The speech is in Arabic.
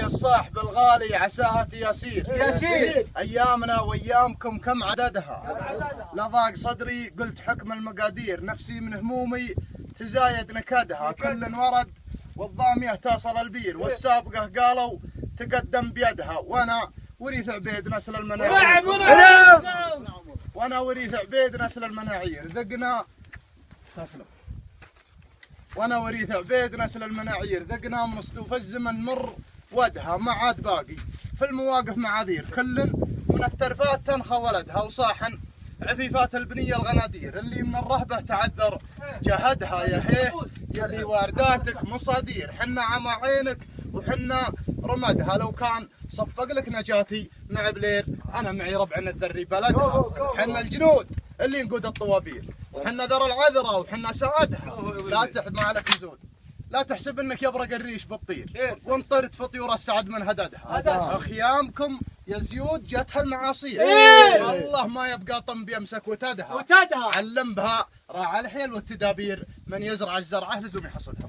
الصاحب الغالي عساها تياسير أيامنا وأيامكم كم عددها. لضاق صدري قلت حكم المقادير، نفسي من همومي تزايد نكدها. كل ورد والضامية تصل البير، والسابقة قالوا تقدم بيدها. وأنا وريث عبيد نسل المناعير، وأنا وريث عبيد نسل المناعير ذقنا تسلم. وانا وريث عبيد نسل المناعير ذقنا من صدوف الزمن مر ودها، ما عاد باقي في المواقف معاذير. كل من الترفات تنخى ولدها، وصاحن عفيفات البنية الغنادير. اللي من الرهبة تعذر جهدها، يا هيه يلي وارداتك مصادير. حنا عمى عينك وحنا رمدها، لو كان صفق لك نجاتي مع بلير انا معي ربع الذري بلدها. حنا الجنود اللي نقود الطوابير، وحنا ذر العذرة وحنا سعدها. لا تحب مالك يزود، لا تحسب انك يبرق الريش بتطير، وانطرت في طيور السعد من هددها. خيامكم يا زيود جتها المعاصير، والله ما يبقى طن بيمسك وتدها. علم بها راعى الحيل والتدابير، من يزرع الزرعه لزوم يحصدها.